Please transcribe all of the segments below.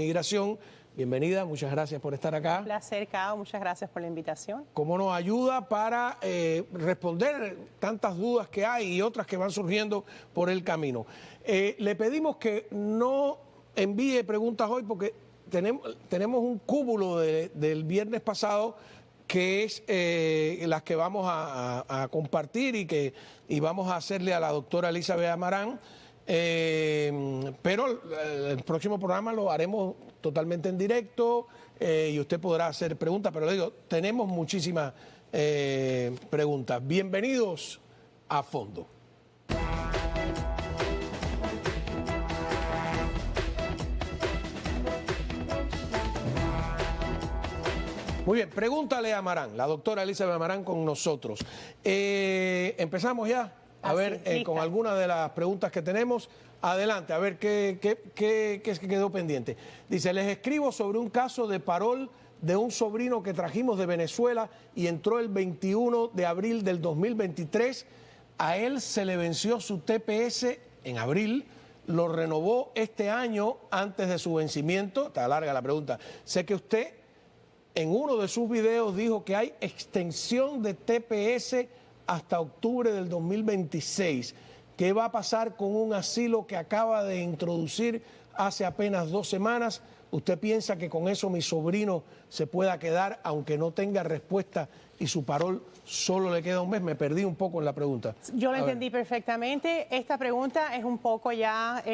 Migración. Bienvenida, muchas gracias por estar acá. Un placer, Cao, muchas gracias por la invitación. Cómo nos ayuda para responder tantas dudas que hay y otras que van surgiendo por el camino. Le pedimos que no envíe preguntas hoy porque tenemos un cúmulo del viernes pasado que es las que vamos a compartir y vamos a hacerle a la doctora Elizabeth Amarán. Pero el próximo programa lo haremos totalmente en directo y usted podrá hacer preguntas, pero le digo, tenemos muchísimas preguntas. Bienvenidos a Fondo. Muy bien, pregúntale a Amarán, la doctora Elizabeth Amarán con nosotros. Empezamos ya. A ver, con algunas de las preguntas que tenemos, adelante, a ver qué quedó pendiente. Dice, les escribo sobre un caso de parol de un sobrino que trajimos de Venezuela y entró el 21 de abril del 2023. A él se le venció su TPS en abril, lo renovó este año antes de su vencimiento. Está larga la pregunta. Sé que usted en uno de sus videos dijo que hay extensión de TPS hasta octubre del 2026. ¿Qué va a pasar con un asilo que acaba de introducir hace apenas 2 semanas? ¿Usted piensa que con eso mi sobrino se pueda quedar aunque no tenga respuesta y su parol solo le queda un mes? Me perdí un poco en la pregunta. Yo lo entendí perfectamente. Esta pregunta es un poco ya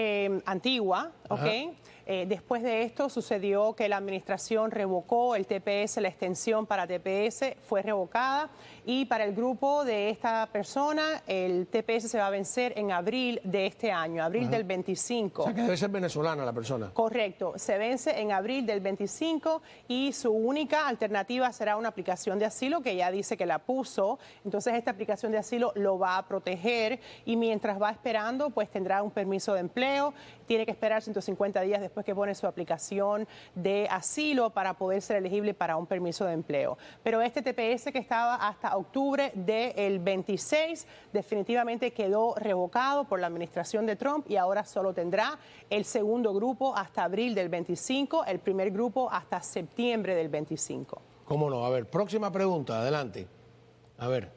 antigua, ¿ok? Después de esto sucedió que la administración revocó el TPS, la extensión para TPS fue revocada y para el grupo de esta persona el TPS se va a vencer en abril de este año, abril del 25. O sea que debe ser venezolana la persona. Correcto, se vence en abril del 25 y su única alternativa será una aplicación de asilo que ya dice que la puso, entonces esta aplicación de asilo lo va a proteger y mientras va esperando pues tendrá un permiso de empleo, tiene que esperar 150 días después que pone su aplicación de asilo para poder ser elegible para un permiso de empleo. Pero este TPS que estaba hasta octubre del 26 definitivamente quedó revocado por la administración de Trump y ahora solo tendrá el segundo grupo hasta abril del 25, el primer grupo hasta septiembre del 25. ¿Cómo no? A ver, próxima pregunta, adelante. A ver.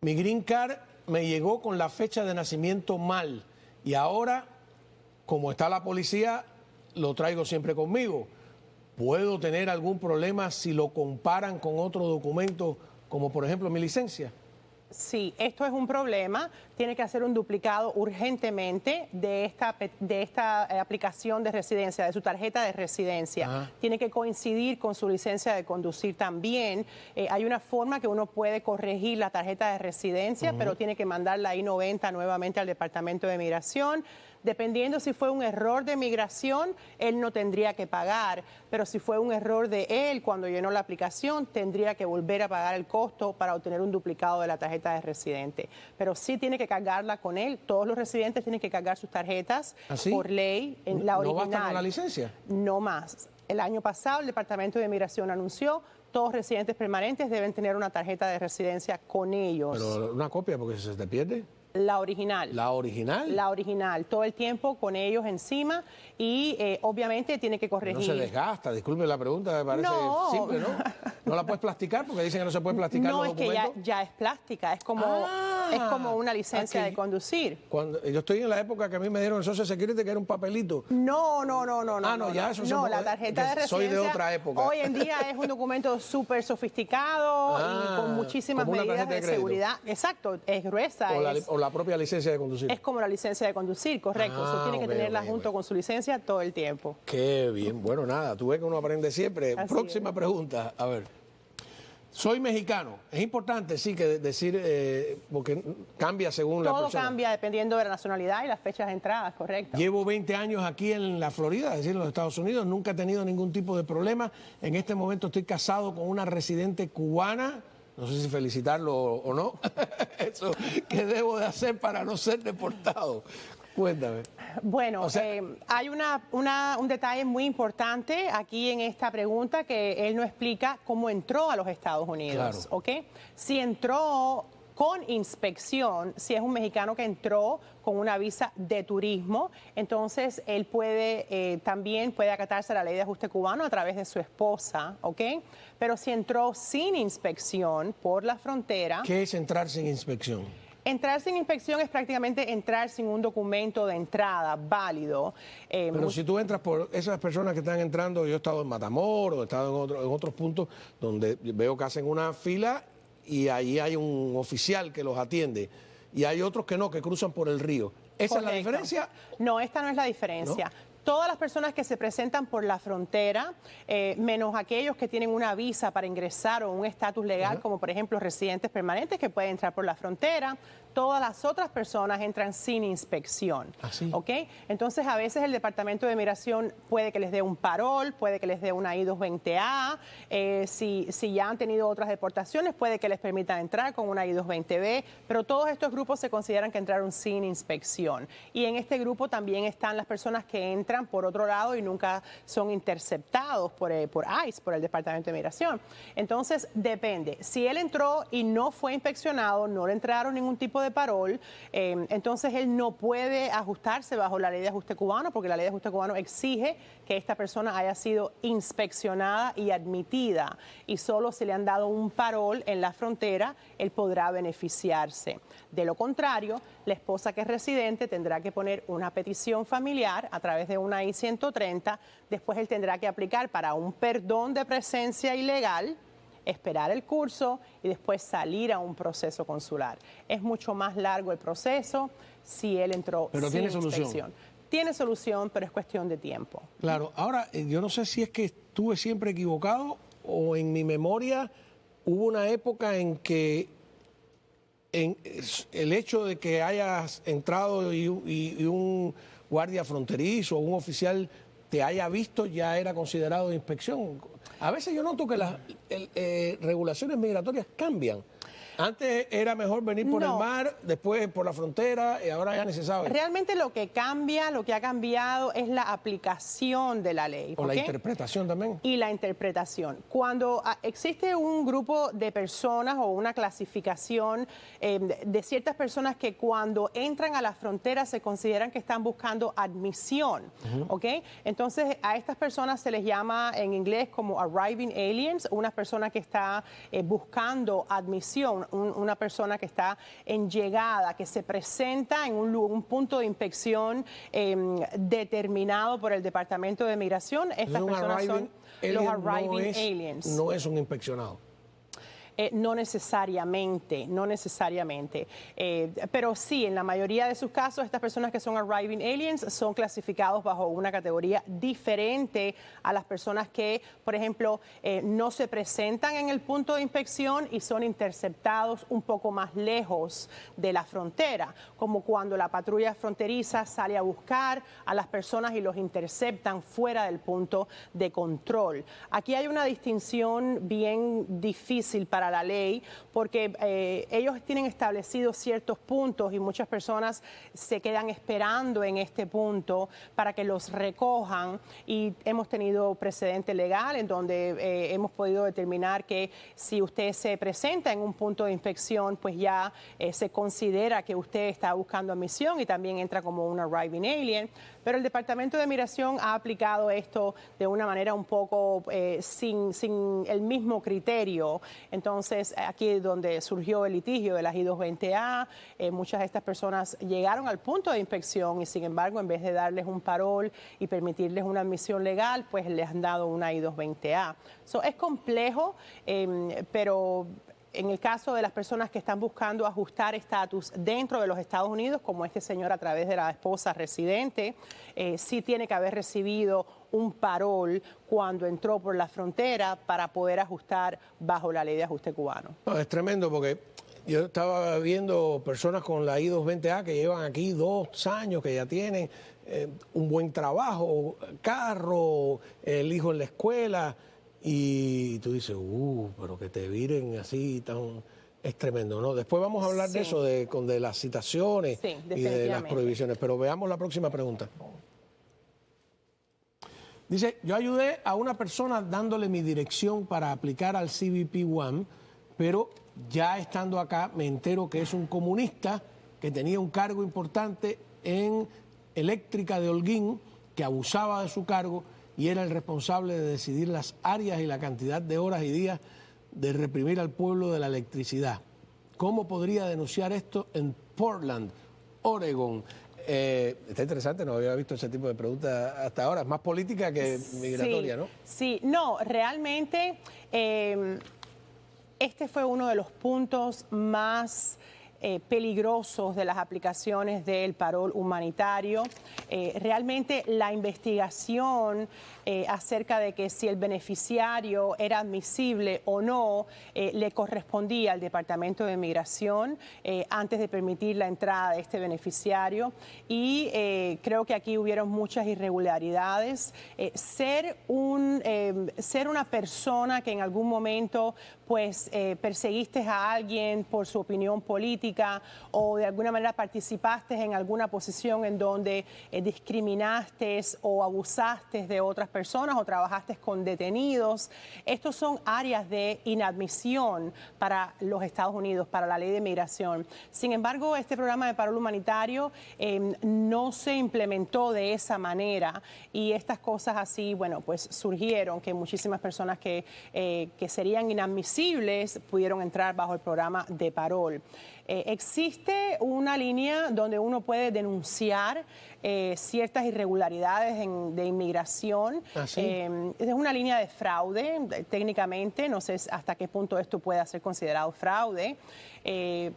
Mi green card me llegó con la fecha de nacimiento mal y ahora, como está la policía, lo traigo siempre conmigo. ¿Puedo tener algún problema si lo comparan con otro documento, como por ejemplo mi licencia? Sí, esto es un problema. Tiene que hacer un duplicado urgentemente de esta aplicación de residencia, de su tarjeta de residencia. Tiene que coincidir con su licencia de conducir también. Hay una forma que uno puede corregir la tarjeta de residencia, pero tiene que mandar la I-90 nuevamente al Departamento de Migración. Dependiendo si fue un error de migración, él no tendría que pagar, pero si fue un error de él cuando llenó la aplicación, tendría que volver a pagar el costo para obtener un duplicado de la tarjeta de residente. Pero sí tiene que cargarla con él. Todos los residentes tienen que cargar sus tarjetas por ley en la original. ¿No basta con la licencia? No más. El año pasado el Departamento de Migración anunció todos residentes permanentes deben tener una tarjeta de residencia con ellos. Pero una copia, porque si se te pierde. La original. ¿La original? La original, todo el tiempo con ellos encima y obviamente tiene que corregir. No se desgasta, disculpe la pregunta, me parece simple, ¿no? ¿No la puedes plasticar? Porque dicen que no se puede plasticar los documentos. No, es que ya es plástica, es como una licencia de conducir. Yo estoy en la época que a mí me dieron el Social Security, que era un papelito. No. Ya eso no, la tarjeta de residencia. Soy de otra época. Hoy en día es un documento súper sofisticado y con muchísimas medidas de seguridad. Exacto, es gruesa. O la propia licencia de conducir. Es como la licencia de conducir, correcto. Eso tiene que tenerla junto con su licencia todo el tiempo. Qué bien. Bueno, nada, tú ves que uno aprende siempre. Próxima pregunta, a ver. Soy mexicano. Es importante, sí, que decir, porque cambia según la persona. Todo cambia dependiendo de la nacionalidad y las fechas de entrada, correcto. Llevo 20 años aquí en la Florida, es decir, en los Estados Unidos. Nunca he tenido ningún tipo de problema. En este momento estoy casado con una residente cubana. No sé si felicitarlo o no. Eso, ¿qué debo de hacer para no ser deportado? Cuéntame. Bueno, hay un detalle muy importante aquí en esta pregunta que él no explica cómo entró a los Estados Unidos, ¿ok? Si entró con inspección, si es un mexicano que entró con una visa de turismo, entonces él puede también puede acatarse a la ley de ajuste cubano a través de su esposa, ¿ok? Pero si entró sin inspección por la frontera... ¿Qué es entrar sin inspección? Entrar sin inspección es prácticamente entrar sin un documento de entrada válido. Pero si tú entras por esas personas que están entrando, yo he estado en Matamoros, he estado en otros puntos donde veo que hacen una fila y ahí hay un oficial que los atiende y hay otros que no, que cruzan por el río. ¿Esa Correcto. es la diferencia? No, esta no es la diferencia. ¿No? Todas las personas que se presentan por la frontera, menos aquellos que tienen una visa para ingresar o un estatus legal, como por ejemplo residentes permanentes que pueden entrar por la frontera, todas las otras personas entran sin inspección. ¿Así? ¿Ok? Entonces, a veces el Departamento de Migración puede que les dé un parol, puede que les dé una I-220A. Si ya han tenido otras deportaciones, puede que les permitan entrar con una I-220B. Pero todos estos grupos se consideran que entraron sin inspección. Y en este grupo también están las personas que entran por otro lado y nunca son interceptados por ICE, por el Departamento de Migración. Entonces, depende. Si él entró y no fue inspeccionado, no le entregaron ningún tipo de parol, entonces él no puede ajustarse bajo la ley de ajuste cubano, porque la ley de ajuste cubano exige que esta persona haya sido inspeccionada y admitida, y solo si le han dado un parol en la frontera, él podrá beneficiarse. De lo contrario, la esposa que es residente tendrá que poner una petición familiar a través de una I-130, después él tendrá que aplicar para un perdón de presencia ilegal, esperar el curso y después salir a un proceso consular. Es mucho más largo el proceso si él entró sin tiene inspección. Solución. Tiene solución, pero es cuestión de tiempo. Claro. Ahora, yo no sé si es que estuve siempre equivocado o en mi memoria hubo una época en que el hecho de que hayas entrado y un guardia fronterizo o un oficial te haya visto ya era considerado inspección. A veces yo noto que las regulaciones migratorias cambian. Antes era mejor venir por el mar, después por la frontera, y ahora ya ni se sabe. Realmente lo que ha cambiado es la aplicación de la ley. O la interpretación también. Y la interpretación. Cuando existe un grupo de personas o una clasificación de ciertas personas que cuando entran a la frontera se consideran que están buscando admisión, ¿ok? Entonces a estas personas se les llama en inglés como arriving aliens, una persona que está buscando admisión, una persona que está en llegada, que se presenta en un punto de inspección determinado por el Departamento de Migración. Estas personas son los arriving aliens. No es un inspeccionado. No necesariamente, pero sí, en la mayoría de sus casos, estas personas que son arriving aliens son clasificados bajo una categoría diferente a las personas que, por ejemplo, no se presentan en el punto de inspección y son interceptados un poco más lejos de la frontera, como cuando la patrulla fronteriza sale a buscar a las personas y los interceptan fuera del punto de control. Aquí hay una distinción bien difícil para la ley, porque ellos tienen establecidos ciertos puntos y muchas personas se quedan esperando en este punto para que los recojan, y hemos tenido precedente legal en donde hemos podido determinar que si usted se presenta en un punto de inspección, pues ya se considera que usted está buscando admisión y también entra como un arriving alien. Pero el Departamento de Migración ha aplicado esto de una manera un poco sin el mismo criterio. Entonces, aquí es donde surgió el litigio de las I-220A, muchas de estas personas llegaron al punto de inspección y, sin embargo, en vez de darles un parol y permitirles una admisión legal, pues les han dado una I-220A. Es complejo, pero en el caso de las personas que están buscando ajustar estatus dentro de los Estados Unidos, como este señor a través de la esposa residente, sí tiene que haber recibido un parol cuando entró por la frontera para poder ajustar bajo la ley de ajuste cubano. No, es tremendo porque yo estaba viendo personas con la I-220A que llevan aquí 2 años, que ya tienen un buen trabajo, carro, el hijo en la escuela. Y tú dices, pero que te viren así tan... Es tremendo, ¿no? Después vamos a hablar de eso, de las citaciones y de las prohibiciones. Pero veamos la próxima pregunta. Dice, yo ayudé a una persona dándole mi dirección para aplicar al CBP One, pero Ya estando acá me entero que es un comunista que tenía un cargo importante en Eléctrica de Holguín, que abusaba de su cargo y era el responsable de decidir las áreas y la cantidad de horas y días de reprimir al pueblo de la electricidad. ¿Cómo podría denunciar esto en Portland, Oregon? Está interesante, no había visto ese tipo de preguntas hasta ahora. Es más política que migratoria, sí, ¿no? Sí, no, realmente este fue uno de los puntos más peligrosos de las aplicaciones del parol humanitario. Realmente la investigación acerca de que si el beneficiario era admisible o no le correspondía al Departamento de Migración antes de permitir la entrada de este beneficiario, y creo que aquí hubieron muchas irregularidades. Ser una persona que en algún momento pues perseguiste a alguien por su opinión política o de alguna manera participaste en alguna posición en donde discriminaste o abusaste de otras personas o trabajaste con detenidos. Estos son áreas de inadmisión para los Estados Unidos, para la ley de migración. Sin embargo, este programa de parol humanitario no se implementó de esa manera, y estas cosas así, bueno, pues surgieron que muchísimas personas que serían inadmisibles pudieron entrar bajo el programa de parol. Existe una línea donde uno puede denunciar ciertas irregularidades de inmigración. ¿Ah, sí? Es una línea de fraude, técnicamente. No sé hasta qué punto esto puede ser considerado fraude,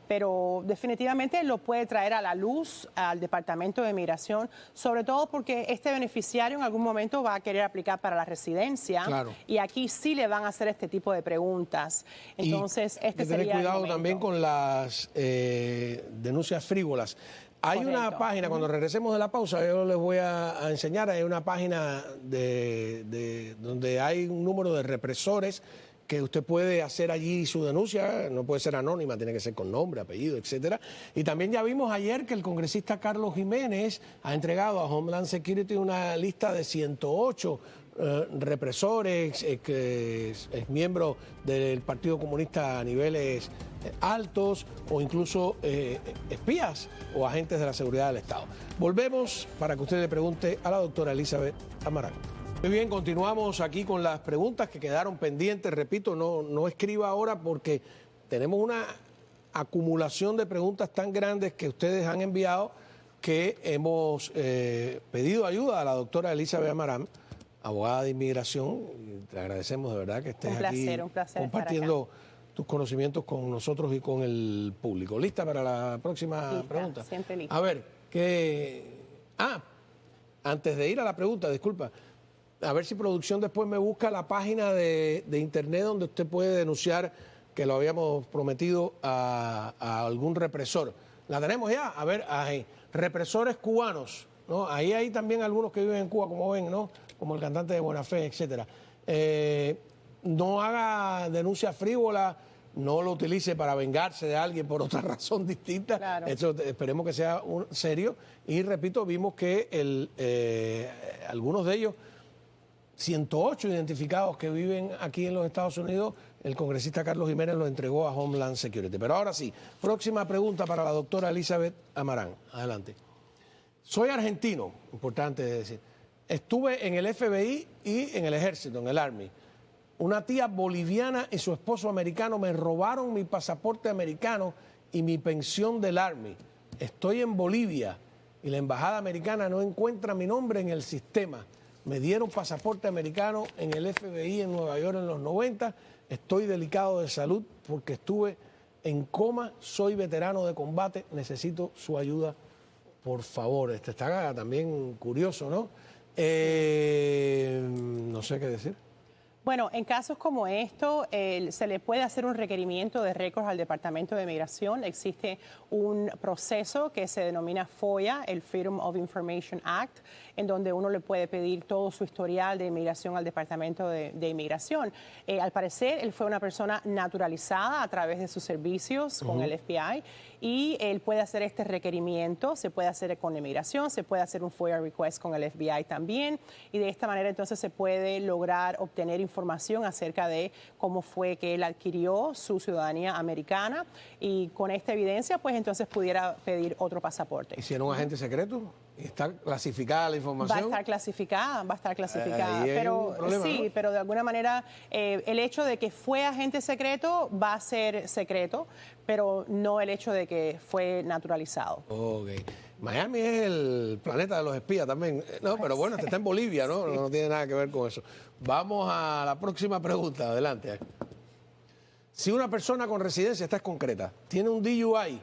pero definitivamente lo puede traer a la luz al Departamento de Migración, sobre todo porque este beneficiario en algún momento va a querer aplicar para la residencia. Claro. Y aquí sí le van a hacer este tipo de preguntas. Entonces, este sería el tener cuidado momento. también con las denuncias frívolas. Hay Correcto. una página, cuando regresemos de la pausa, yo les voy a enseñar, hay una página donde hay un número de represores que usted puede hacer allí su denuncia, no puede ser anónima, tiene que ser con nombre, apellido, etcétera. Y también ya vimos ayer que el congresista Carlos Jiménez ha entregado a Homeland Security una lista de 108 represores, miembros del Partido Comunista a niveles altos, o incluso espías o agentes de la seguridad del Estado. Volvemos para que usted le pregunte a la doctora Elizabeth Amarán. Muy bien, continuamos aquí con las preguntas que quedaron pendientes. Repito, no escriba ahora porque tenemos una acumulación de preguntas tan grandes que ustedes han enviado, que hemos pedido ayuda a la doctora Elizabeth Amarán, abogada de inmigración. Te agradecemos de verdad que estés aquí un placer compartiendo tus conocimientos con nosotros y con el público. ¿Lista para la próxima Lista, pregunta? siempre lista. A ver, antes de ir a la pregunta, disculpa, a ver si producción después me busca la página de internet donde usted puede denunciar, que lo habíamos prometido, a algún represor. ¿La tenemos ya? A ver, ahí. Represores cubanos, ¿no? Ahí hay también algunos que viven en Cuba, como ven, ¿no? Como el cantante de Buena Fe, etcétera. No haga denuncia frívola, no lo utilice para vengarse de alguien por otra razón distinta. Claro. Eso esperemos que sea serio. Y repito, vimos que algunos de ellos, 108 identificados que viven aquí en los Estados Unidos, el congresista Carlos Jiménez los entregó a Homeland Security. Pero ahora sí, próxima pregunta para la doctora Elizabeth Amarán. Adelante. Soy argentino, importante decir. Estuve en el FBI y en el ejército, en el Army. Una tía boliviana y su esposo americano me robaron mi pasaporte americano y mi pensión del Army. Estoy en Bolivia y la embajada americana no encuentra mi nombre en el sistema. Me dieron pasaporte americano en el FBI en Nueva York en los 90. Estoy delicado de salud porque estuve en coma. Soy veterano de combate. Necesito su ayuda, por favor. Está también curioso, ¿no? No sé qué decir. Bueno, en casos como esto, se le puede hacer un requerimiento de récords al Departamento de Migración. Existe un proceso que se denomina FOIA, el Freedom of Information Act, en donde uno le puede pedir todo su historial de inmigración al Departamento de Inmigración. Al parecer, él fue una persona naturalizada a través de sus servicios con el FBI, y él puede hacer este requerimiento. Se puede hacer con inmigración, se puede hacer un FOIA request con el FBI también, y de esta manera entonces se puede lograr obtener información información acerca de cómo fue que él adquirió su ciudadanía americana y con esta evidencia, pues entonces pudiera pedir otro pasaporte. ¿Y si era un agente secreto? ¿Está clasificada la información? Va a estar clasificada, Ahí hay pero un problema, sí, ¿no? pero de alguna manera el hecho de que fue agente secreto va a ser secreto, pero no el hecho de que fue naturalizado. Ok. Miami es el planeta de los espías también. No, pero bueno, está en Bolivia, ¿no? Sí. No tiene nada que ver con eso. Vamos a la próxima pregunta. Adelante. Si una persona con residencia, esta es concreta, tiene un DUI,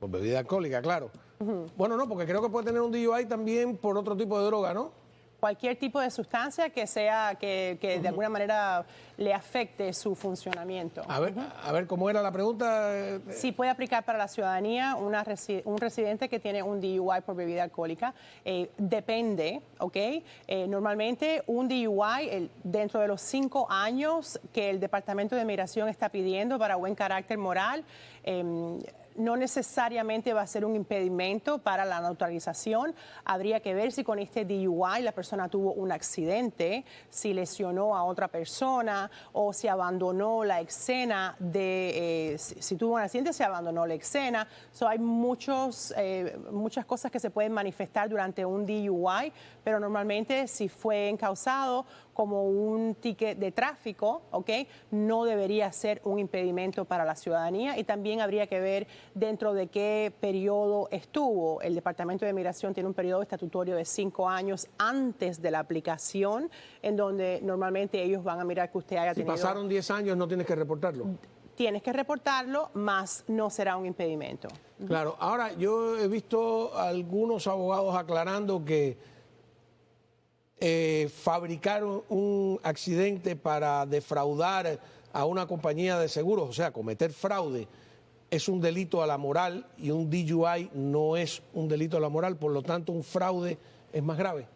por bebida alcohólica, claro. Bueno, no, porque creo que puede tener un DUI también por otro tipo de droga, ¿no? Cualquier tipo de sustancia que sea que de alguna manera le afecte su funcionamiento. A ver, ¿cómo era la pregunta? Sí, puede aplicar para la ciudadanía un residente que tiene un DUI por bebida alcohólica. Depende, ¿ok? Normalmente un DUI dentro de los 5 años que el Departamento de Migración está pidiendo para buen carácter moral, no necesariamente va a ser un impedimento para la naturalización. Habría que ver si con este DUI la persona tuvo un accidente, si lesionó a otra persona o si abandonó la escena si tuvo un accidente, se abandonó la escena. Hay muchas cosas que se pueden manifestar durante un DUI, pero normalmente si fue encausado como un ticket de tráfico, ¿ok? No debería ser un impedimento para la ciudadanía y también habría que ver dentro de qué periodo estuvo. El Departamento de Migración tiene un periodo estatutorio de 5 años antes de la aplicación, en donde normalmente ellos van a mirar que usted haya tenido... Si pasaron 10 años, no tienes que reportarlo. Tienes que reportarlo, más no será un impedimento. Claro, ahora yo he visto algunos abogados aclarando que fabricar un accidente para defraudar a una compañía de seguros, o sea, cometer fraude, es un delito a la moral y un DUI no es un delito a la moral, por lo tanto un fraude es más grave.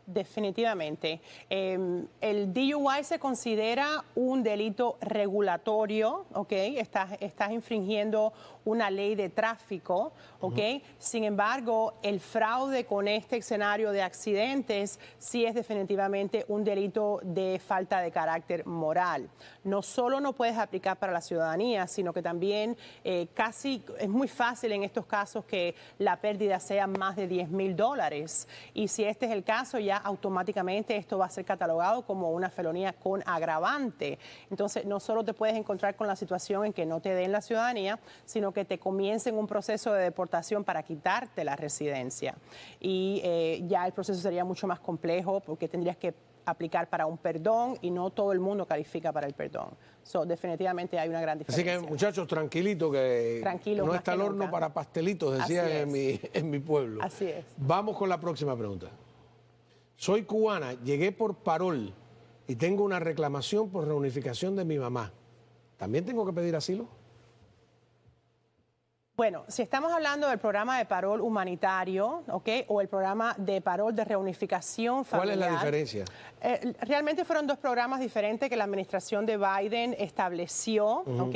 Definitivamente. El DUI se considera un delito regulatorio, ¿ok? Estás infringiendo una ley de tráfico, ¿ok? Sin embargo, el fraude con este escenario de accidentes sí es definitivamente un delito de falta de carácter moral. No solo no puedes aplicar para la ciudadanía, sino que también casi es muy fácil en estos casos que la pérdida sea más de $10,000. Y si este es el caso, ya automáticamente esto va a ser catalogado como una felonía con agravante. Entonces, no solo te puedes encontrar con la situación en que no te den la ciudadanía, sino que te comiencen un proceso de deportación para quitarte la residencia. Y ya el proceso sería mucho más complejo porque tendrías que aplicar para un perdón y no todo el mundo califica para el perdón. Definitivamente hay una gran diferencia. Así que, muchachos, tranquilitos, que Tranquilos, no más está que el horno nunca. para pastelitos, decían en mi pueblo. Así es. Vamos con la próxima pregunta. Soy cubana, llegué por parol y tengo una reclamación por reunificación de mi mamá. ¿También tengo que pedir asilo? Bueno, si estamos hablando del programa de parol humanitario, ¿ok? O el programa de parol de reunificación familiar. ¿Cuál es la diferencia? Realmente fueron 2 programas diferentes que la administración de Biden estableció, ¿ok?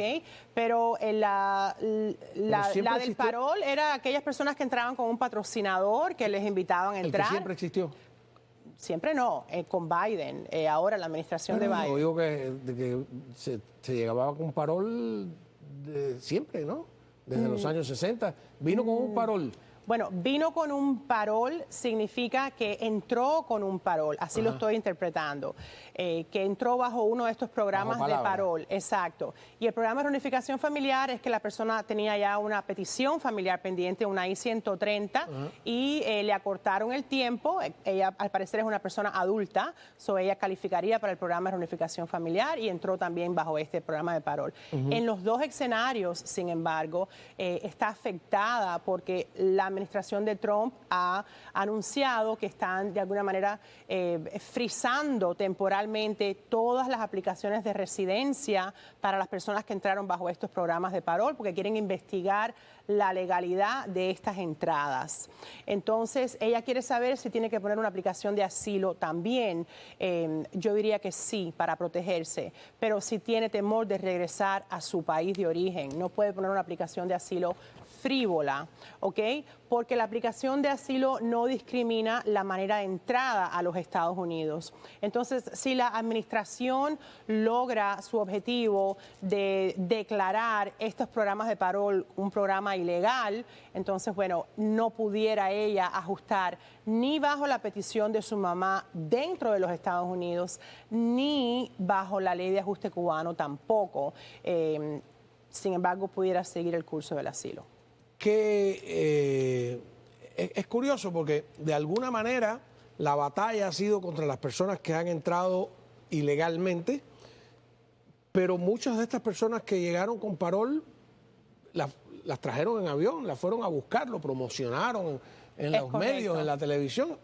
Pero la del parol era aquellas personas que entraban con un patrocinador que les invitaban a entrar. ¿El que siempre existió? Siempre no, con Biden, ahora la administración de Biden. Yo digo que se llegaba con parol siempre, ¿no? Desde los años 60. Vino con un parol. Bueno, vino con un parol significa que entró con un parol, así lo estoy interpretando, que entró bajo uno de estos programas de parol, exacto. Y el programa de reunificación familiar es que la persona tenía ya una petición familiar pendiente, una I-130, y le acortaron el tiempo. Ella al parecer es una persona adulta, ella calificaría para el programa de reunificación familiar y entró también bajo este programa de parol. En los 2 escenarios, sin embargo, está afectada porque la administración de Trump ha anunciado que están de alguna manera frizando temporalmente todas las aplicaciones de residencia para las personas que entraron bajo estos programas de parol porque quieren investigar la legalidad de estas entradas. Entonces, ella quiere saber si tiene que poner una aplicación de asilo también. Yo diría que sí, para protegerse, pero si tiene temor de regresar a su país de origen, no puede poner una aplicación de asilo frívola, ¿ok? Porque la aplicación de asilo no discrimina la manera de entrada a los Estados Unidos. Entonces, si la administración logra su objetivo de declarar estos programas de parol un programa ilegal, entonces, bueno, no pudiera ella ajustar ni bajo la petición de su mamá dentro de los Estados Unidos, ni bajo la ley de ajuste cubano tampoco. Sin embargo, pudiera seguir el curso del asilo. Que es curioso porque de alguna manera la batalla ha sido contra las personas que han entrado ilegalmente, pero muchas de estas personas que llegaron con parol las trajeron en avión, las fueron a buscar, lo promocionaron en los medios, en la televisión.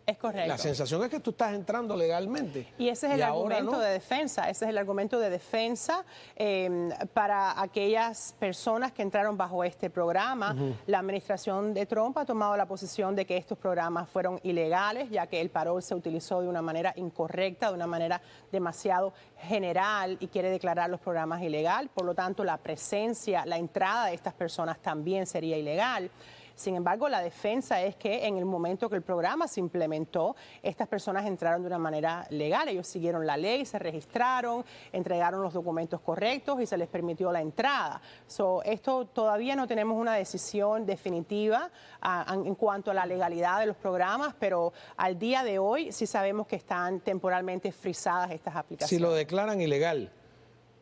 Es correcto. La sensación es que tú estás entrando legalmente. Y ese es el argumento de defensa. Ese es el argumento de defensa para aquellas personas que entraron bajo este programa. La administración de Trump ha tomado la posición de que estos programas fueron ilegales, ya que el parol se utilizó de una manera incorrecta, de una manera demasiado general y quiere declarar los programas ilegal. Por lo tanto, la presencia, la entrada de estas personas también sería ilegal. Sin embargo, la defensa es que en el momento que el programa se implementó, estas personas entraron de una manera legal. Ellos siguieron la ley, se registraron, entregaron los documentos correctos y se les permitió la entrada. Esto todavía no tenemos una decisión definitiva en cuanto a la legalidad de los programas, pero al día de hoy sí sabemos que están temporalmente frisadas estas aplicaciones. Si lo declaran ilegal,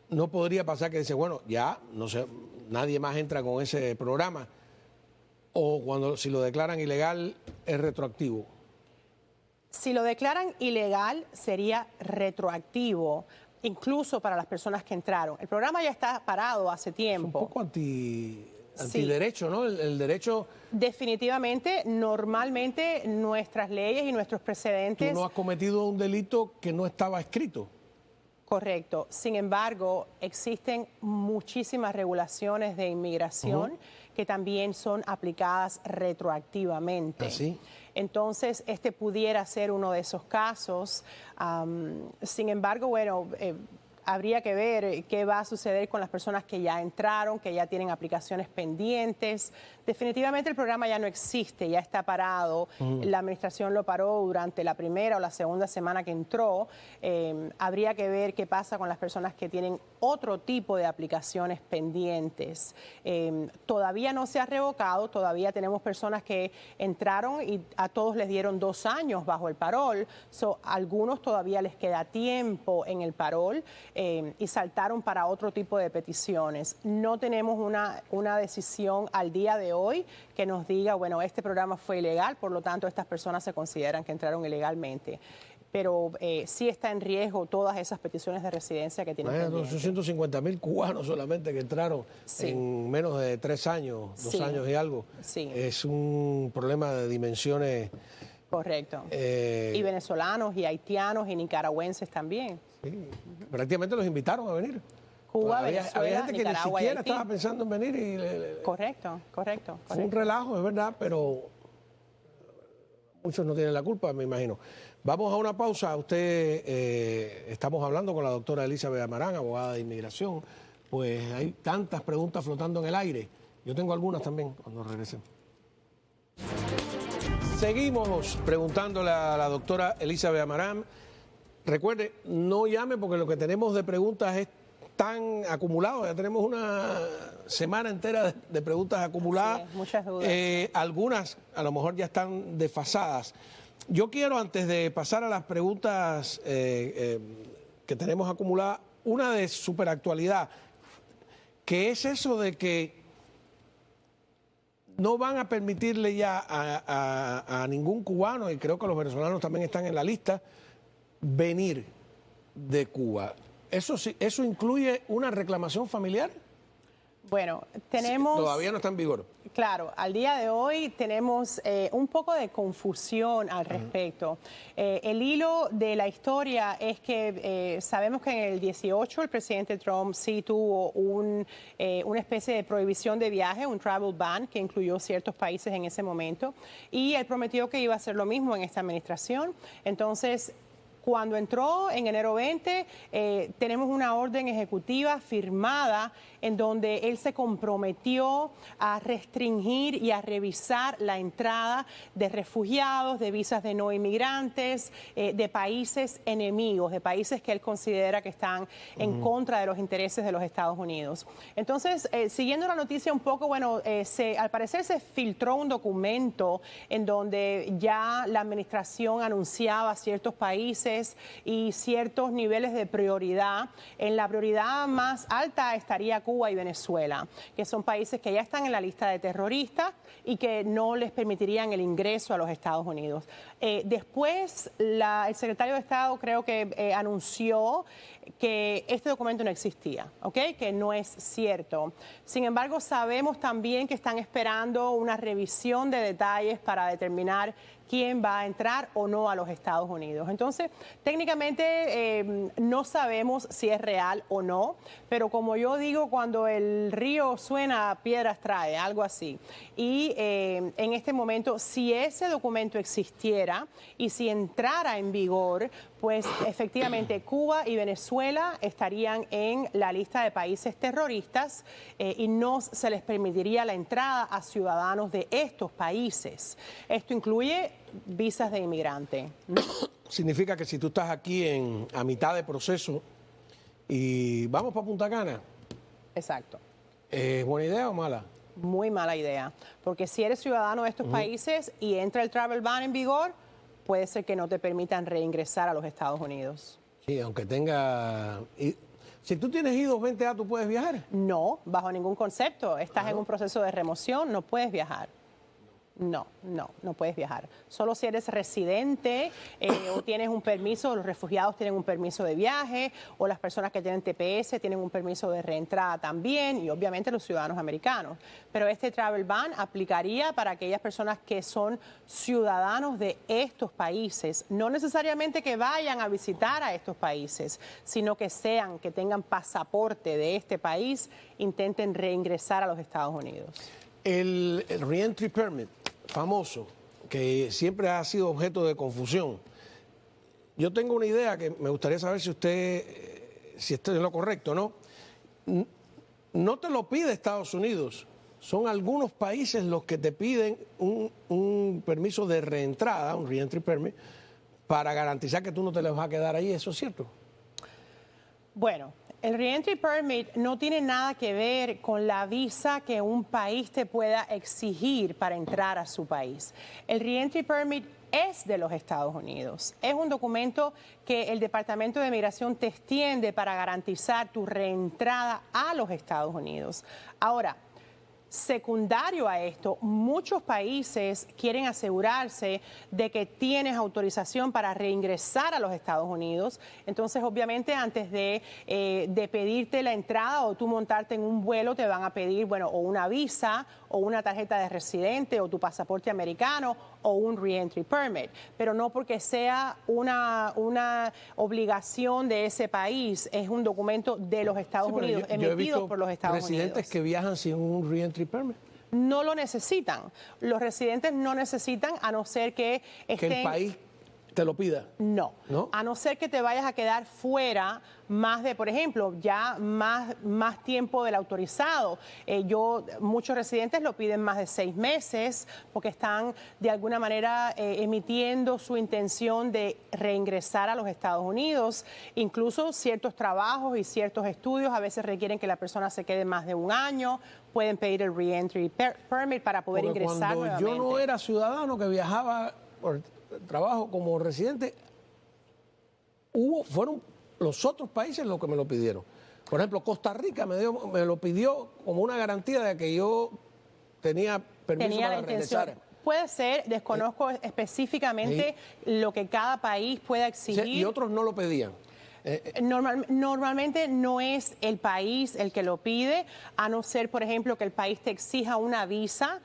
no podría pasar que dice, bueno, ya no sé, nadie más entra con ese programa. O si lo declaran ilegal, es retroactivo. Si lo declaran ilegal, sería retroactivo, incluso para las personas que entraron. El programa ya está parado hace tiempo. Es un poco antiderecho, ¿no? El derecho... Definitivamente, normalmente nuestras leyes y nuestros precedentes... Tú no has cometido un delito que no estaba escrito. Correcto. Sin embargo, existen muchísimas regulaciones de inmigración que también son aplicadas retroactivamente. ¿Así? Entonces, este pudiera ser uno de esos casos. Sin embargo, bueno, habría que ver qué va a suceder con las personas que ya entraron, que ya tienen aplicaciones pendientes. Definitivamente el programa ya no existe, ya está parado. La administración lo paró durante la primera o la segunda semana que entró. Habría que ver qué pasa con las personas que tienen otro tipo de aplicaciones pendientes. Todavía no se ha revocado, todavía tenemos personas que entraron y a todos les dieron 2 años bajo el parol. Algunos todavía les queda tiempo en el parol y saltaron para otro tipo de peticiones. No tenemos una decisión al día de hoy que nos diga, bueno, este programa fue ilegal, por lo tanto estas personas se consideran que entraron ilegalmente. Pero sí está en riesgo todas esas peticiones de residencia que tienen pendientes. 250.000 cubanos solamente que entraron en menos de 3 años, 2 años y algo. Sí. Es un problema de dimensiones. Correcto. Y venezolanos, y haitianos, y nicaragüenses también. Sí. Prácticamente los invitaron a venir. Cuba, había gente que ni siquiera Haití. estaba pensando en venir. Correcto. Fue un relajo, es verdad, pero muchos no tienen la culpa, me imagino. Vamos a una pausa. Estamos hablando con la doctora Elizabeth Amarán, abogada de inmigración. Pues hay tantas preguntas flotando en el aire. Yo tengo algunas también cuando regresen. Seguimos preguntándole a la doctora Elizabeth Amarán. Recuerde, no llame porque lo que tenemos de preguntas es tan acumulado. Ya tenemos una semana entera de preguntas acumuladas. Sí, muchas dudas. Algunas a lo mejor ya están desfasadas. Yo quiero, antes de pasar a las preguntas que tenemos acumuladas, una de superactualidad, que es eso de que no van a permitirle ya a ningún cubano, y creo que los venezolanos también están en la lista, venir de Cuba. ¿Eso incluye una reclamación familiar? Bueno, tenemos... Todavía no está en vigor. Claro, al día de hoy tenemos un poco de confusión al respecto. El hilo de la historia es que sabemos que en el 18 el presidente Trump sí tuvo una especie de prohibición de viaje, un travel ban, que incluyó ciertos países en ese momento, y él prometió que iba a hacer lo mismo en esta administración. Entonces, Cuando entró en enero 20, tenemos una orden ejecutiva firmada en donde él se comprometió a restringir y a revisar la entrada de refugiados, de visas de no inmigrantes, de países enemigos, de países que él considera que están en contra de los intereses de los Estados Unidos. Entonces, siguiendo la noticia un poco, bueno, al parecer se filtró un documento en donde ya la administración anunciaba ciertos países y ciertos niveles de prioridad. En la prioridad más alta estaría Cuba y Venezuela, que son países que ya están en la lista de terroristas y que no les permitirían el ingreso a los Estados Unidos. Después, el secretario de Estado creo que anunció que este documento no existía, ¿ok? Que no es cierto. Sin embargo, sabemos también que están esperando una revisión de detalles para determinar quién va a entrar o no a los Estados Unidos. Entonces, técnicamente no sabemos si es real o no, pero como yo digo, cuando el río suena, piedras trae, algo así. Y en este momento, si ese documento existiera y si entrara en vigor, pues efectivamente Cuba y Venezuela estarían en la lista de países terroristas y no se les permitiría la entrada a ciudadanos de estos países. Esto incluye visas de inmigrante. Significa que si tú estás aquí a mitad de proceso y vamos para Punta Cana. Exacto. ¿Es buena idea o mala? Muy mala idea, porque si eres ciudadano de estos países y entra el travel ban en vigor, puede ser que no te permitan reingresar a los Estados Unidos. Sí, aunque tenga... Si tú tienes I-220A, ¿tú puedes viajar? No, bajo ningún concepto. Estás en un proceso de remoción, no puedes viajar. No puedes viajar. Solo si eres residente o tienes un permiso, los refugiados tienen un permiso de viaje, o las personas que tienen TPS tienen un permiso de reentrada también, y obviamente los ciudadanos americanos. Pero este travel ban aplicaría para aquellas personas que son ciudadanos de estos países, no necesariamente que vayan a visitar a estos países, sino que tengan pasaporte de este país, intenten reingresar a los Estados Unidos. El Reentry Permit, famoso, que siempre ha sido objeto de confusión. Yo tengo una idea que me gustaría saber si esto es lo correcto, ¿no? No te lo pide Estados Unidos, son algunos países los que te piden un permiso de reentrada, un Reentry Permit, para garantizar que tú no te les vas a quedar ahí. ¿Eso es cierto? Bueno, el Reentry Permit no tiene nada que ver con la visa que un país te pueda exigir para entrar a su país. El Reentry Permit es de los Estados Unidos. Es un documento que el Departamento de Migración te extiende para garantizar tu reentrada a los Estados Unidos. Ahora, secundario a esto, muchos países quieren asegurarse de que tienes autorización para reingresar a los Estados Unidos. Entonces, obviamente, antes de pedirte la entrada o tú montarte en un vuelo, te van a pedir, bueno, o una visa o una tarjeta de residente o tu pasaporte americano o un Reentry Permit. Pero no porque sea una obligación de ese país, es un documento de los Estados Unidos, emitido por los Estados Unidos. Residentes que viajan sin un Reentry Permit. No lo necesitan. Los residentes no necesitan, a no ser que estén... Que el país te lo pida. No. A no ser que te vayas a quedar fuera más de, por ejemplo, ya más tiempo del autorizado. Muchos residentes lo piden más de 6 meses porque están de alguna manera emitiendo su intención de reingresar a los Estados Unidos. Incluso ciertos trabajos y ciertos estudios a veces requieren que la persona se quede más de un año. Pueden pedir el Reentry Permit para poder ingresar nuevamente. Yo no era ciudadano que viajaba por trabajo como residente, fueron los otros países los que me lo pidieron. Por ejemplo, Costa Rica me lo pidió como una garantía de que yo tenía permiso para regresar. Puede ser, desconozco específicamente lo que cada país pueda exigir. Y otros no lo pedían. Normalmente no es el país el que lo pide, a no ser, por ejemplo, que el país te exija una visa.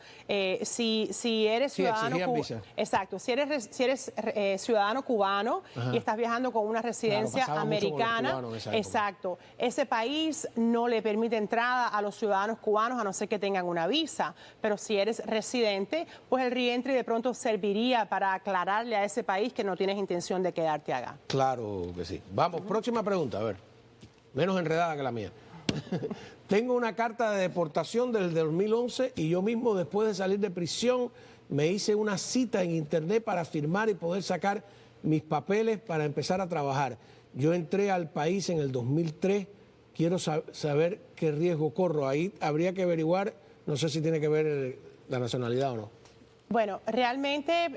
Si eres ciudadano visa. Exacto, si eres ciudadano cubano y estás viajando con una residencia americana, exacto, ese país no le permite entrada a los ciudadanos cubanos a no ser que tengan una visa. Pero si eres residente, pues el reentry de pronto serviría para aclararle a ese país que no tienes intención de quedarte acá. Claro que sí. Vamos, próxima pregunta, a ver. Menos enredada que la mía. Tengo una carta de deportación del 2011 y yo mismo, después de salir de prisión, me hice una cita en internet para firmar y poder sacar mis papeles para empezar a trabajar. Yo entré al país en el 2003. Quiero saber qué riesgo corro. Ahí habría que averiguar, no sé si tiene que ver la nacionalidad o no. Bueno, realmente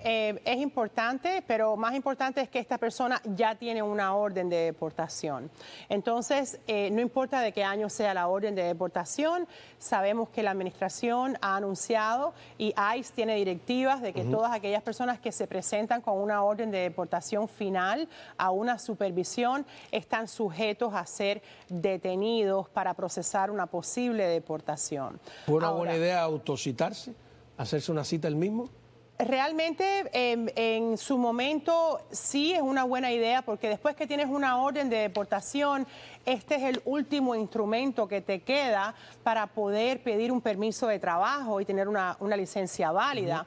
es importante, pero más importante es que esta persona ya tiene una orden de deportación. Entonces, no importa de qué año sea la orden de deportación, sabemos que la administración ha anunciado y ICE tiene directivas de que todas aquellas personas que se presentan con una orden de deportación final a una supervisión están sujetos a ser detenidos para procesar una posible deportación. ¿Fue una buena idea autocitarse? ¿Hacerse una cita el mismo? Realmente en su momento sí es una buena idea, porque después que tienes una orden de deportación, este es el último instrumento que te queda para poder pedir un permiso de trabajo y tener una licencia válida.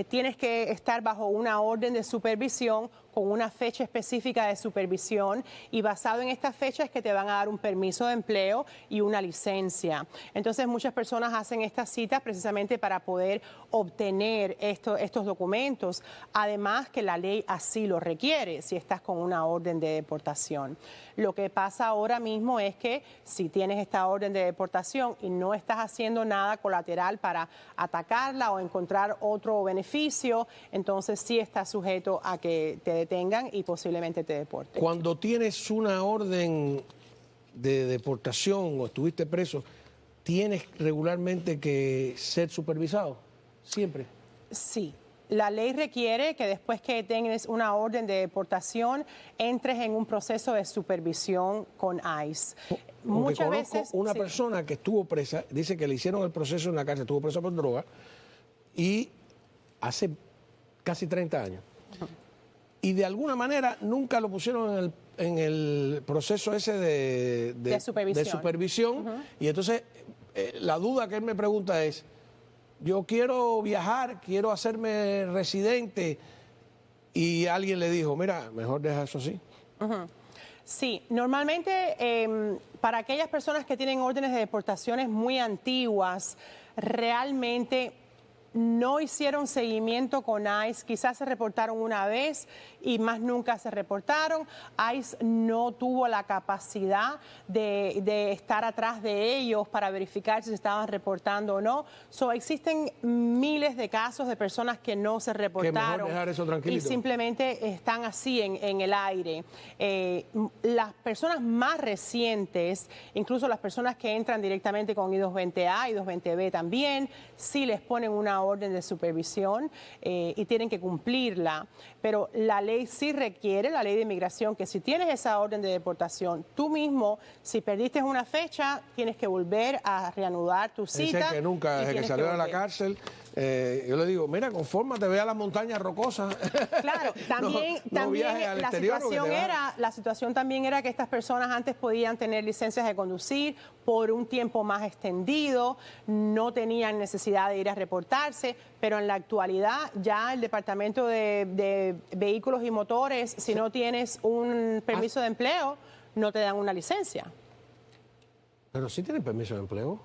Tienes que estar bajo una orden de supervisión con una fecha específica de supervisión, y basado en estas fechas es que te van a dar un permiso de empleo y una licencia. Entonces muchas personas hacen estas citas precisamente para poder obtener estos documentos, además que la ley así lo requiere si estás con una orden de deportación. Lo que pasa ahora mismo es que si tienes esta orden de deportación y no estás haciendo nada colateral para atacarla o encontrar otro beneficio, entonces sí estás sujeto a que te detengan y posiblemente te deporten. Cuando tienes una orden de deportación o estuviste preso, ¿tienes regularmente que ser supervisado? Siempre. Sí. La ley requiere que después que tengas una orden de deportación, entres en un proceso de supervisión con ICE. Muchas veces una persona que estuvo presa, dice que le hicieron el proceso en la cárcel, estuvo presa por droga, y hace casi 30 años. Y de alguna manera nunca lo pusieron en el proceso ese de supervisión. Y entonces la duda que él me pregunta es: yo quiero viajar, quiero hacerme residente, y alguien le dijo, mira, mejor deja eso así. Sí, normalmente para aquellas personas que tienen órdenes de deportaciones muy antiguas, realmente no hicieron seguimiento con ICE, quizás se reportaron una vez y más nunca se reportaron. ICE no tuvo la capacidad de estar atrás de ellos para verificar si se estaban reportando o no. Existen miles de casos de personas que no se reportaron. Que mejor dejar eso tranquilito. Y simplemente están así en el aire. Las personas más recientes, incluso las personas que entran directamente con I-220A, I-220B también, sí les ponen una orden de supervisión y tienen que cumplirla, pero la ley sí requiere, la ley de inmigración, que si tienes esa orden de deportación, tú mismo, si perdiste una fecha, tienes que volver a reanudar tu cita. Dice que nunca, desde que salió de la cárcel, yo le digo, mira, confórmate, ve a las montañas rocosas. Claro, también la situación también era que estas personas antes podían tener licencias de conducir por un tiempo más extendido, no tenían necesidad de ir a reportarse, pero en la actualidad ya el Departamento de Vehículos y Motores, si no tienes un permiso de empleo, no te dan una licencia. Pero sí tienes permiso de empleo.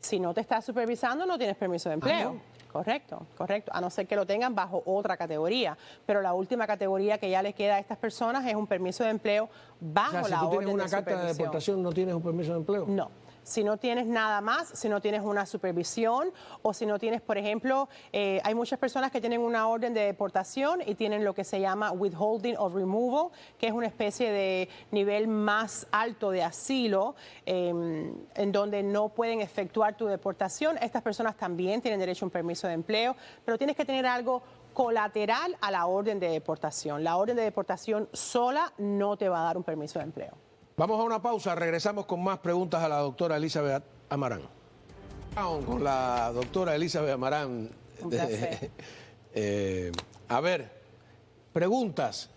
Si no te estás supervisando, no tienes permiso de empleo. No. Correcto, correcto. A no ser que lo tengan bajo otra categoría. Pero la última categoría que ya les queda a estas personas es un permiso de empleo bajo la orden de supervisión. Si tú tienes una carta de deportación, ¿no tienes un permiso de empleo? No. Si no tienes nada más, si no tienes una supervisión o si no tienes, por ejemplo, hay muchas personas que tienen una orden de deportación y tienen lo que se llama withholding of removal, que es una especie de nivel más alto de asilo, en donde no pueden efectuar tu deportación. Estas personas también tienen derecho a un permiso de empleo, pero tienes que tener algo colateral a la orden de deportación. La orden de deportación sola no te va a dar un permiso de empleo. Vamos a una pausa, regresamos con más preguntas a la doctora Elizabeth Amarán. Vamos con la doctora Elizabeth Amarán. Un placer. A ver, preguntas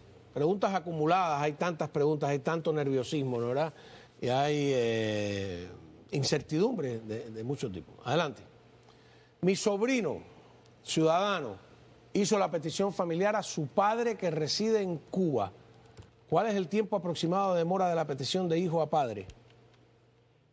acumuladas, hay tantas preguntas, hay tanto nerviosismo, ¿no, verdad? Y hay incertidumbre de muchos tipos. Adelante. Mi sobrino, ciudadano, hizo la petición familiar a su padre que reside en Cuba. ¿Cuál es el tiempo aproximado de demora de la petición de hijo a padre?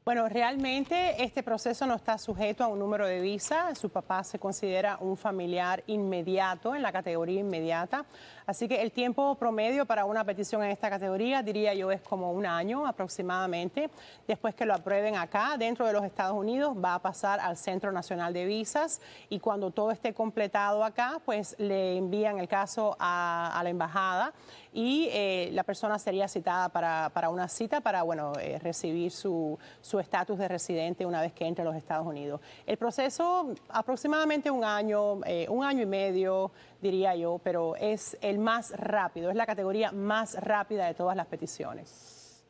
Bueno, realmente este proceso no está sujeto a un número de visa. Su papá se considera un familiar inmediato, en la categoría inmediata. Así que el tiempo promedio para una petición en esta categoría, diría yo, es como un año aproximadamente. Después que lo aprueben acá, dentro de los Estados Unidos, va a pasar al Centro Nacional de Visas y cuando todo esté completado acá, pues le envían el caso a la embajada y la persona sería citada para una cita para, bueno, recibir su estatus de residente una vez que entre a los Estados Unidos. El proceso aproximadamente un año y medio, diría yo, pero es el más rápido, es la categoría más rápida de todas las peticiones.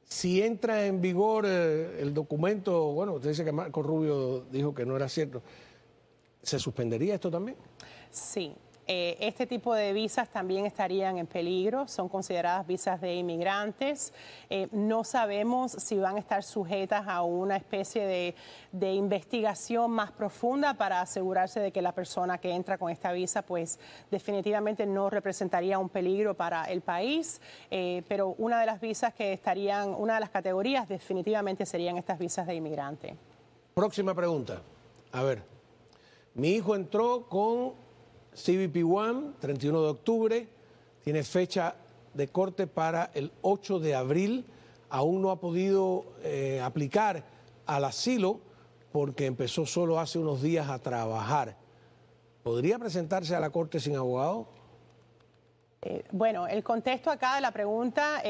Si entra en vigor el documento, bueno, usted dice que Marco Rubio dijo que no era cierto, ¿se suspendería esto también? Sí. Este tipo de visas también estarían en peligro, son consideradas visas de inmigrantes. No sabemos si van a estar sujetas a una especie de investigación más profunda para asegurarse de que la persona que entra con esta visa pues definitivamente no representaría un peligro para el país, pero una de las visas que estarían, una de las categorías definitivamente serían estas visas de inmigrante. Próxima pregunta. A ver, mi hijo entró con CBP One, 31 de octubre, tiene fecha de corte para el 8 de abril, aún no ha podido aplicar al asilo porque empezó solo hace unos días a trabajar. ¿Podría presentarse a la corte sin abogado? Bueno, el contexto acá de la pregunta,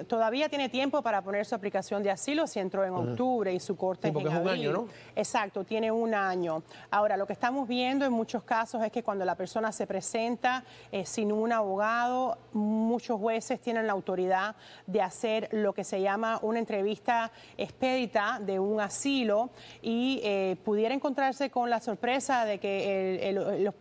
todavía tiene tiempo para poner su aplicación de asilo si entró en octubre y su corte es en abril. Un año, ¿no? Exacto, tiene un año. Ahora, lo que estamos viendo en muchos casos es que cuando la persona se presenta sin un abogado, muchos jueces tienen la autoridad de hacer lo que se llama una entrevista expedita de un asilo y pudiera encontrarse con la sorpresa de que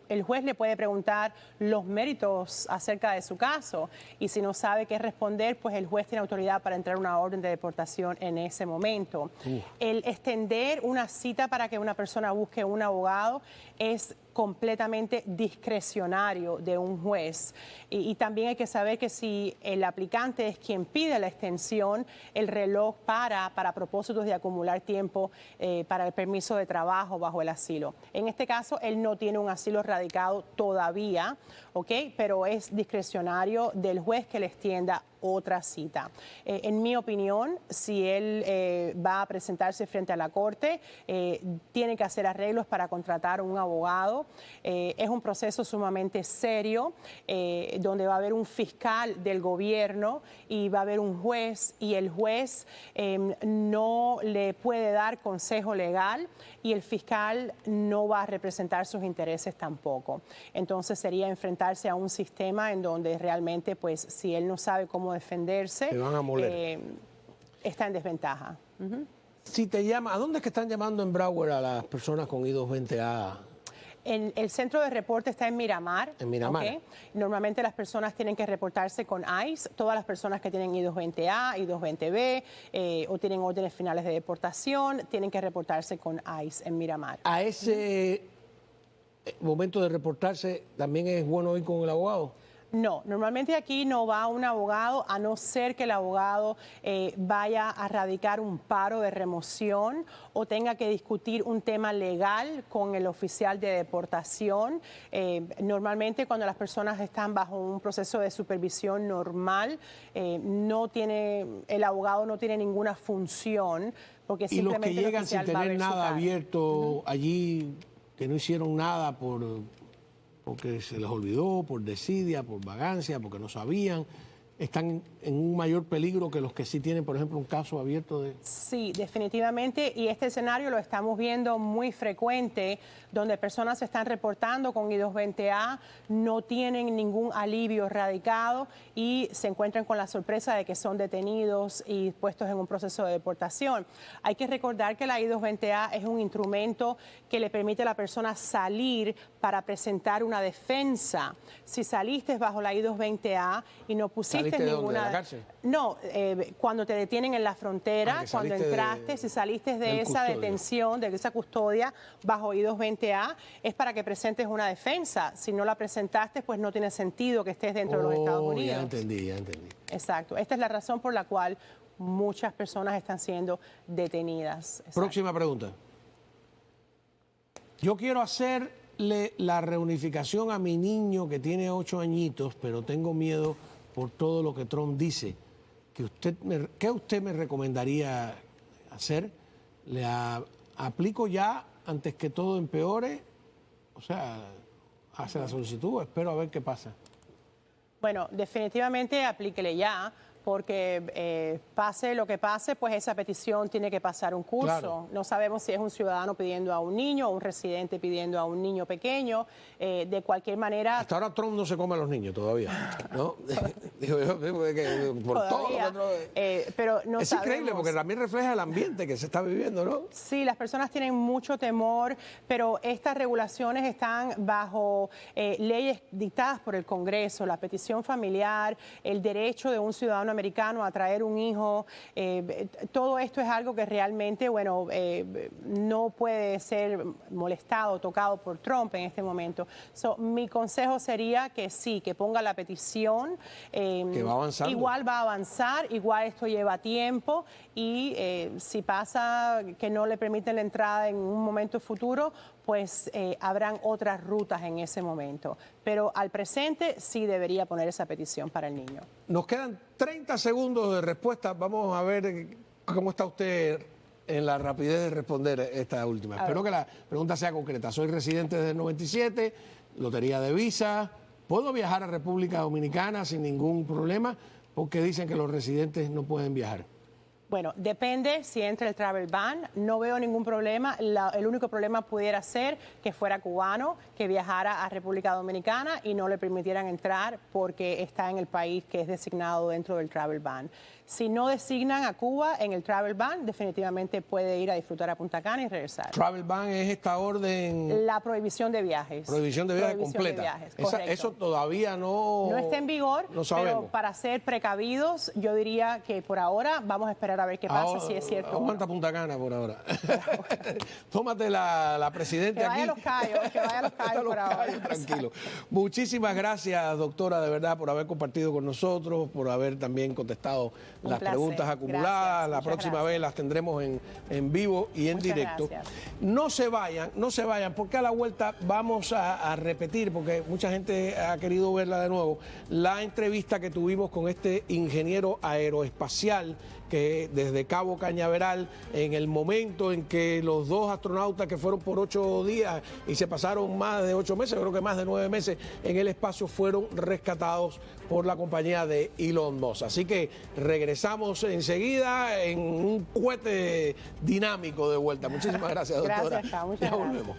el juez le puede preguntar los méritos acerca de su caso y si no sabe qué responder, pues el juez tiene autoridad para entrar una orden de deportación en ese momento. El extender una cita para que una persona busque un abogado es completamente discrecionario de un juez. Y también hay que saber que si el aplicante es quien pide la extensión, el reloj para propósitos de acumular tiempo para el permiso de trabajo bajo el asilo. En este caso, él no tiene un asilo radicado todavía, ¿ok? Pero es discrecionario del juez que le extienda otra cita. En mi opinión, si él va a presentarse frente a la corte, tiene que hacer arreglos para contratar un abogado. Es un proceso sumamente serio, donde va a haber un fiscal del gobierno y va a haber un juez, y el juez no le puede dar consejo legal y el fiscal no va a representar sus intereses tampoco. Entonces sería enfrentarse a un sistema en donde realmente, pues, si él no sabe cómo defenderse, te van a moler. Está en desventaja. Si te llama, ¿a dónde es que están llamando en Broward a las personas con I-220A? El centro de reporte está en Miramar. En Miramar. ¿Okay? Normalmente las personas tienen que reportarse con ICE. Todas las personas que tienen I-220A, I-220B o tienen órdenes finales de deportación tienen que reportarse con ICE en Miramar. ¿A ese momento de reportarse también es bueno ir con el abogado? No, normalmente aquí no va un abogado a no ser que el abogado vaya a radicar un paro de remoción o tenga que discutir un tema legal con el oficial de deportación. Normalmente cuando las personas están bajo un proceso de supervisión normal, el abogado no tiene ninguna función porque simplemente y los que llegan sin tener nada abierto allí, que no hicieron nada porque se les olvidó, por desidia, por vagancia, porque no sabían, ¿están en un mayor peligro que los que sí tienen, por ejemplo, un caso abierto de... Sí, definitivamente, y este escenario lo estamos viendo muy frecuente, donde personas se están reportando con I220A, no tienen ningún alivio radicado y se encuentran con la sorpresa de que son detenidos y puestos en un proceso de deportación. Hay que recordar que la I220A es un instrumento que le permite a la persona salir para presentar una defensa. Si saliste bajo la I220A y no pusiste ¿Saliste de dónde? ninguna... ¿De la cárcel? No, cuando te detienen en la frontera, cuando entraste, si saliste de esa detención, de esa custodia bajo I220A, es para que presentes una defensa. Si no la presentaste, pues no tiene sentido que estés dentro de los Estados Unidos. Ya entendí, ya entendí. Exacto. Esta es la razón por la cual muchas personas están siendo detenidas. Exacto. Próxima pregunta. Yo quiero hacerle la reunificación a mi niño que tiene 8 añitos, pero tengo miedo por todo lo que Trump dice. ¿Qué usted me recomendaría hacer? ¿Le aplico ya antes que todo empeore? O sea, hace la solicitud, espero a ver qué pasa. Bueno, definitivamente aplíquele ya, porque pase lo que pase, pues esa petición tiene que pasar un curso. Claro. No sabemos si es un ciudadano pidiendo a un niño o un residente pidiendo a un niño pequeño. De cualquier manera... Hasta ahora Trump no se come a los niños todavía, ¿no? Digo yo, que por Todavía, todo. pero no es sabemos. increíble porque también refleja el ambiente que se está viviendo, ¿no? Sí, las personas tienen mucho temor, pero estas regulaciones están bajo leyes dictadas por el Congreso, la petición familiar, el derecho de un ciudadano americano a traer un hijo. Todo esto es algo que realmente, bueno, no puede ser molestado, tocado por Trump en este momento. Mi consejo sería que sí, que ponga la petición. Que va avanzando. Igual va a avanzar, igual esto lleva tiempo y si pasa que no le permiten la entrada en un momento futuro, pues habrán otras rutas en ese momento. Pero al presente sí debería poner esa petición para el niño. Nos quedan 30 segundos de respuesta. Vamos a ver cómo está usted en la rapidez de responder esta última. Espero que la pregunta sea concreta. Soy residente desde el 97, lotería de visa. ¿Puedo viajar a República Dominicana sin ningún problema? Porque dicen que los residentes no pueden viajar. Bueno, depende si entra el travel ban. No veo ningún problema. El único problema pudiera ser que fuera cubano, que viajara a República Dominicana y no le permitieran entrar porque está en el país que es designado dentro del travel ban. Si no designan a Cuba en el travel ban, definitivamente puede ir a disfrutar a Punta Cana y regresar. Travel ban es esta orden... La prohibición de viajes. Prohibición de viajes completa. De viajes, eso todavía no está en vigor, no sabemos. Pero para ser precavidos, yo diría que por ahora vamos a esperar a ver qué pasa, si es cierto. Aguanta Punta Cana por ahora. Tómate la presidenta que vaya aquí. Que vaya a Los Cayos por ahora. Tranquilo. Muchísimas gracias, doctora, de verdad, por haber compartido con nosotros, por haber también contestado las preguntas acumuladas. La próxima vez las tendremos en vivo y en directo. Gracias. No se vayan, porque a la vuelta vamos a repetir, porque mucha gente ha querido verla de nuevo, la entrevista que tuvimos con este ingeniero aeroespacial que desde Cabo Cañaveral, en el momento en que los 2 astronautas que fueron por 8 días y se pasaron más de 8 meses, creo que más de 9 meses en el espacio, fueron rescatados por la compañía de Elon Musk. Así que regresamos enseguida en un cohete dinámico de vuelta. Muchísimas gracias, doctora. Gracias, muchas gracias. Volvemos.